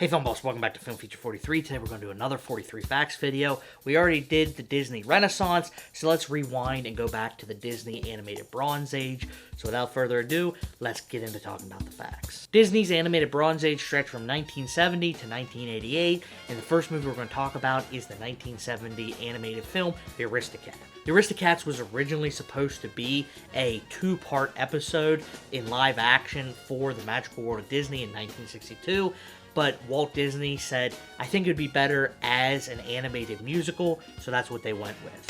Hey Film Boss, welcome back to Film Feature 43. Today we're going to do another 43 Facts video. We already did the Disney Renaissance, so let's rewind and go back to the Disney Animated Bronze Age. So without further ado, let's get into talking about the facts. Disney's Animated Bronze Age stretched from 1970 to 1988, and the first movie we're going to talk about is the 1970 animated film, The Aristocats. The Aristocats was originally supposed to be a two-part episode in live action for the Magical World of Disney in 1962, but Walt Disney said, I think it would be better as an animated musical, so that's what they went with.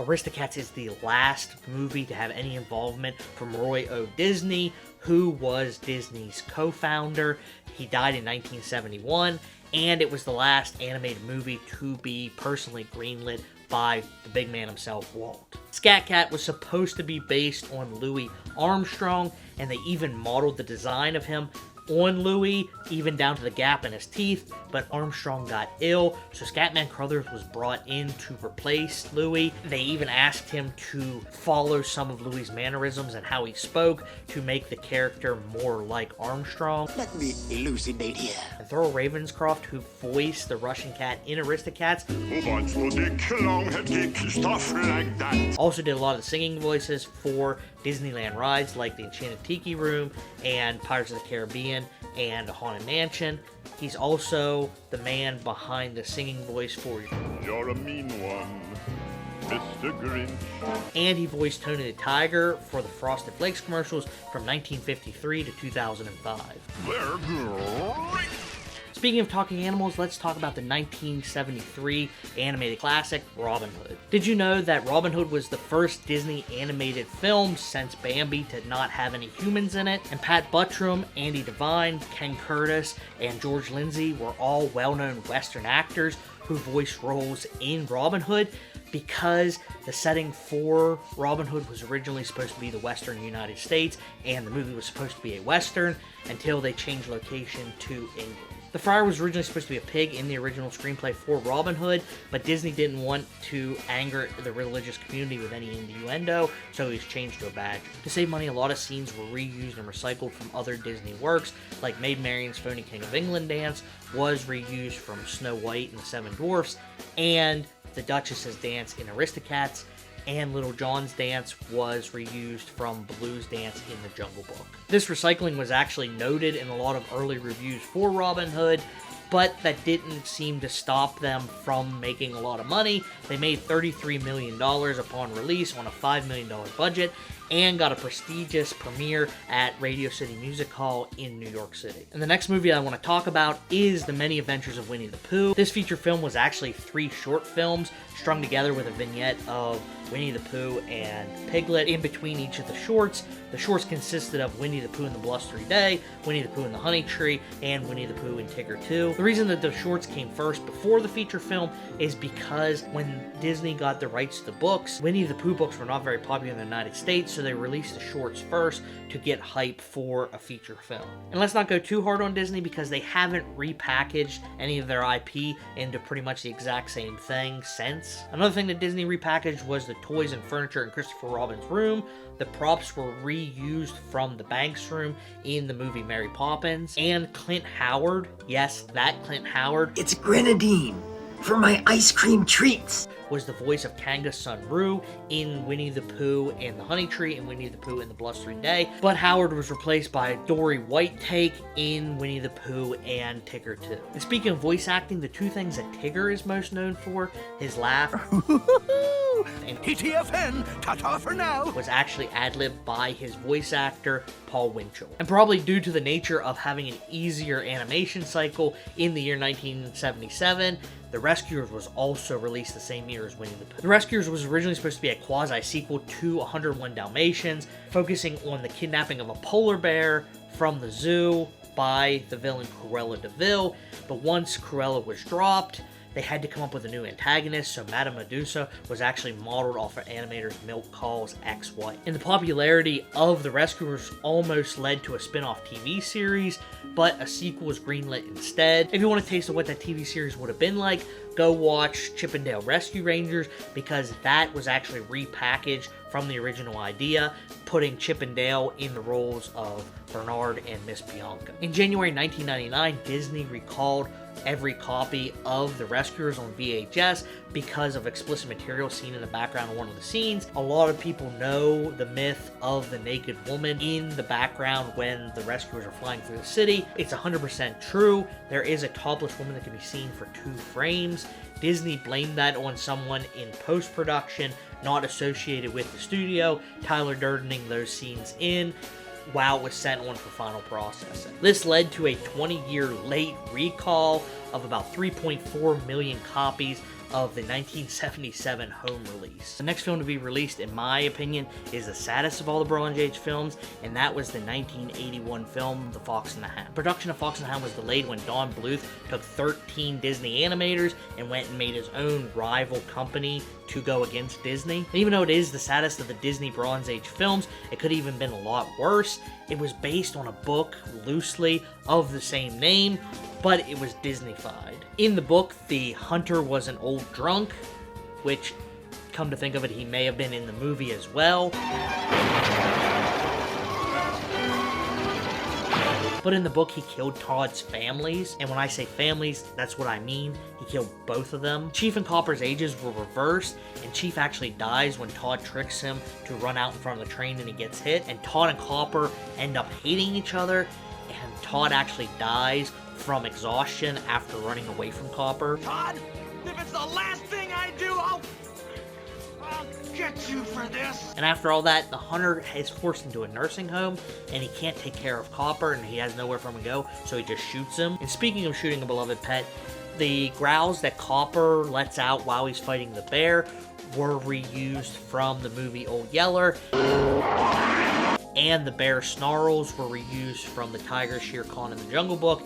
Aristocats is the last movie to have any involvement from Roy O. Disney, who was Disney's co-founder. He died in 1971, and it was the last animated movie to be personally greenlit by the big man himself, Walt. Scat Cat was supposed to be based on Louis Armstrong, and they even modeled the design of him on Louis, even down to the gap in his teeth, but Armstrong got ill, so Scatman Crothers was brought in to replace Louis. They even asked him to follow some of Louis' mannerisms and how he spoke to make the character more like Armstrong. Let me elucidate here. And Thurl Ravenscroft, who voiced the Russian cat in Aristocats, also did a lot of the singing voices for Disneyland rides like the Enchanted Tiki Room and Pirates of the Caribbean and Haunted Mansion. He's also the man behind the singing voice for You're a mean one, Mr. Grinch. And he voiced Tony the Tiger for the Frosted Flakes commercials from 1953 to 2005. They're great. Speaking of talking animals, let's talk about the 1973 animated classic, Robin Hood. Did you know that Robin Hood was the first Disney animated film since Bambi to not have any humans in it? And Pat Buttram, Andy Devine, Ken Curtis, and George Lindsay were all well-known Western actors who voiced roles in Robin Hood, because the setting for Robin Hood was originally supposed to be the Western United States, and the movie was supposed to be a Western until they changed location to England. The Friar was originally supposed to be a pig in the original screenplay for Robin Hood, but Disney didn't want to anger the religious community with any innuendo, so he was changed to a badger. To save money, a lot of scenes were reused and recycled from other Disney works, like Maid Marian's Phony King of England dance was reused from Snow White and the Seven Dwarfs, and the Duchess's dance in Aristocats, and Little John's dance was reused from Baloo's dance in the Jungle Book. This recycling was actually noted in a lot of early reviews for Robin Hood, but that didn't seem to stop them from making a lot of money. They made $33 million upon release on a $5 million budget, and got a prestigious premiere at Radio City Music Hall in New York City. And the next movie I want to talk about is The Many Adventures of Winnie the Pooh. This feature film was actually 3 short films strung together with a vignette of Winnie the Pooh and Piglet in between each of the shorts. The shorts consisted of Winnie the Pooh and the Blustery Day, Winnie the Pooh and the Honey Tree, and Winnie the Pooh and Tigger 2. The reason that the shorts came first before the feature film is because when Disney got the rights to the books, Winnie the Pooh books were not very popular in the United States, so they released the shorts first to get hype for a feature film. And let's not go too hard on Disney because they haven't repackaged any of their IP into pretty much the exact same thing since. Another thing that Disney repackaged was the toys and furniture in Christopher Robin's room. The props were reused from the Banks room in the movie Mary Poppins. And Clint Howard, yes, that Clint Howard, It's grenadine for my ice cream treats. was the voice of Kanga's son Roo in Winnie the Pooh and the Honey Tree and Winnie the Pooh and the Blustery Day. But Howard was replaced by Dory Whitetake in Winnie the Pooh and Tigger 2. And speaking of voice acting, the 2 things that Tigger is most known for, his laugh and TTFN, ta-ta for now. was actually ad-libbed by his voice actor, Paul Winchell. And probably due to the nature of having an easier animation cycle in the year 1977, The Rescuers was also released the same year as Winnie the Pooh. The Rescuers was originally supposed to be a quasi-sequel to 101 Dalmatians, focusing on the kidnapping of a polar bear from the zoo by the villain Cruella de Vil, but once Cruella was dropped, they had to come up with a new antagonist, so Madame Medusa was actually modeled off of animator Milt Kahl's ex-wife. And the popularity of The Rescuers almost led to a spin-off TV series, but a sequel was greenlit instead. If you want a taste of what that TV series would have been like, go watch Chip 'n Dale Rescue Rangers, because that was actually repackaged from the original idea, putting Chip and Dale in the roles of Bernard and Miss Bianca. In January 1999, Disney recalled every copy of The Rescuers on VHS because of explicit material seen in the background of one of the scenes. A lot of people know the myth of the naked woman in the background when the rescuers are flying through the city. It's 100% true. There is a topless woman that can be seen for 2 frames. Disney blamed that on someone in post-production not associated with the studio, Tyler Durdening those scenes in while it was sent on for final processing. This led to a 20-year late recall of about 3.4 million copies of the 1977 home release. The next film to be released, in my opinion, is the saddest of all the Bronze Age films, and that was the 1981 film, The Fox and the Hound. Production of Fox and the Hound was delayed when Don Bluth took 13 Disney animators and went and made his own rival company to go against Disney. And even though it is the saddest of the Disney Bronze Age films, it could have even been a lot worse. It was based on a book, loosely, of the same name, but it was Disneyfied. In the book, the hunter was an old drunk, which, come to think of it, he may have been in the movie as well. But in the book, he killed Todd's families, and when I say families, that's what I mean. He killed both of them. Chief and Copper's ages were reversed, and Chief actually dies when Todd tricks him to run out in front of the train and he gets hit, and Todd and Copper end up hating each other, and Todd actually dies from exhaustion after running away from Copper. Todd, if it's the last thing I do, I'll get you for this. And after all that, the hunter is forced into a nursing home, and he can't take care of Copper, and he has nowhere for him to go, so he just shoots him. And speaking of shooting a beloved pet, the growls that Copper lets out while he's fighting the bear were reused from the movie Old Yeller. And the bear snarls were reused from the tiger Shere Khan in the Jungle Book,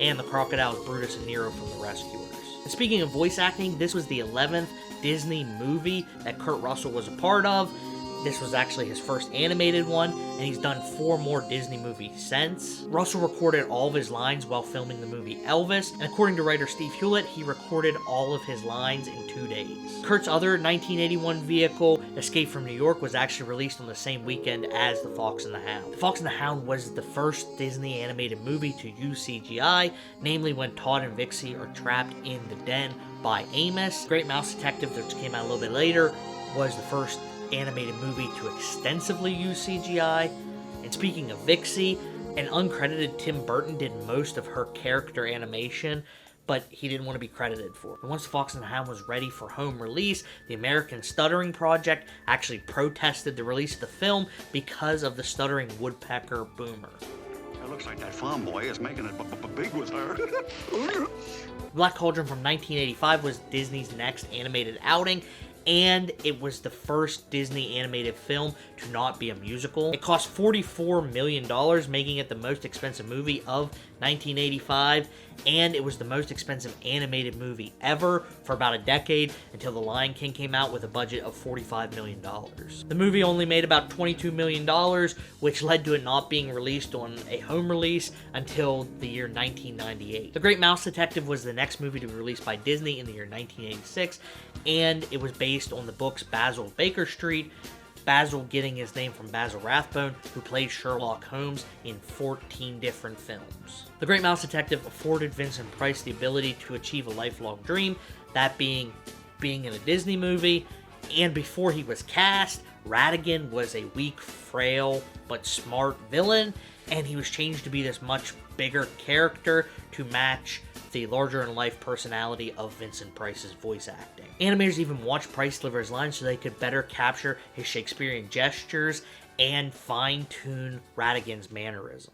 and the crocodiles Brutus and Nero from The Rescuers. And speaking of voice acting, this was the 11th Disney movie that Kurt Russell was a part of. This was actually his first animated one, and he's done 4 more Disney movies since. Russell recorded all of his lines while filming the movie Elvis, and according to writer Steve Hewlett, he recorded all of his lines in 2 days. Kurt's other 1981 vehicle, Escape from New York, was actually released on the same weekend as The Fox and the Hound. The Fox and the Hound was the first Disney animated movie to use CGI, namely when Todd and Vixie are trapped in the den by Amos. Great Mouse Detective, which came out a little bit later, was the first animated movie to extensively use CGI. And speaking of Vixie, an uncredited Tim Burton did most of her character animation, but he didn't want to be credited for it. And once The Fox and the Hound was ready for home release, the American Stuttering Project actually protested the release of the film because of the stuttering woodpecker Boomer. It looks like that farm boy is making it big with her. Black Cauldron from 1985 was Disney's next animated outing, and it was the first Disney animated film to not be a musical. It cost $44 million, making it the most expensive movie of 1985, and it was the most expensive animated movie ever for about a decade until The Lion King came out with a budget of $45 million. The movie only made about $22 million, which led to it not being released on a home release until the year 1998. The Great Mouse Detective was the next movie to be released by Disney in the year 1986, and it was based on the books Basil Baker Street, Basil getting his name from Basil Rathbone, who played Sherlock Holmes in 14 different films. The Great Mouse Detective afforded Vincent Price the ability to achieve a lifelong dream, that being in a Disney movie, and before he was cast, Ratigan was a weak, frail, but smart villain, and he was changed to be this much bigger character to match the larger-than-life personality of Vincent Price's voice acting. Animators even watched Price deliver his lines so they could better capture his Shakespearean gestures and fine-tune Ratigan's mannerism.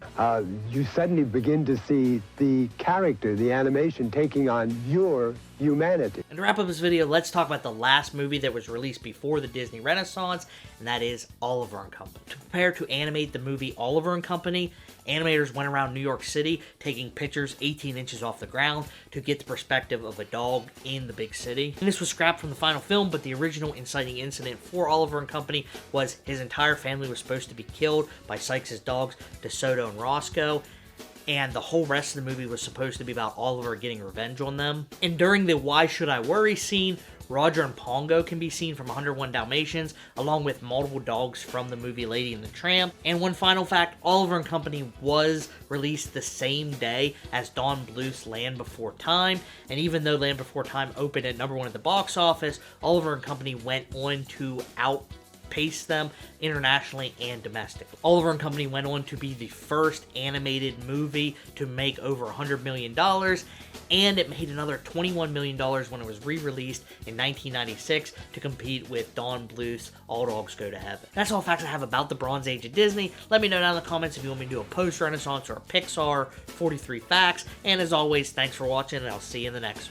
You suddenly begin to see the character, the animation, taking on your humanity. And to wrap up this video, let's talk about the last movie that was released before the Disney Renaissance, and that is Oliver and Company. To prepare to animate the movie Oliver and Company, animators went around New York City taking pictures 18 inches off the ground to get the perspective of a dog in the big city. And this was scrapped from the final film, but the original inciting incident for Oliver and Company was his entire family was supposed to be killed by Sykes' dogs, DeSoto and Roscoe. and the whole rest of the movie was supposed to be about Oliver getting revenge on them. And during the Why Should I Worry scene, Roger and Pongo can be seen from 101 Dalmatians, along with multiple dogs from the movie Lady and the Tramp. And one final fact, Oliver and Company was released the same day as Don Bluth's Land Before Time, and even though Land Before Time opened at #1 at the box office, Oliver and Company went on to outpace them internationally and domestically. Oliver and Company went on to be the first animated movie to make over $100 million, and it made another $21 million when it was re-released in 1996 to compete with Don Bluth's All Dogs Go to Heaven. That's all the facts I have about the Bronze Age of Disney. Let me know down in the comments if you want me to do a post-Renaissance or a Pixar 43 facts, and as always, thanks for watching, and I'll see you in the next one.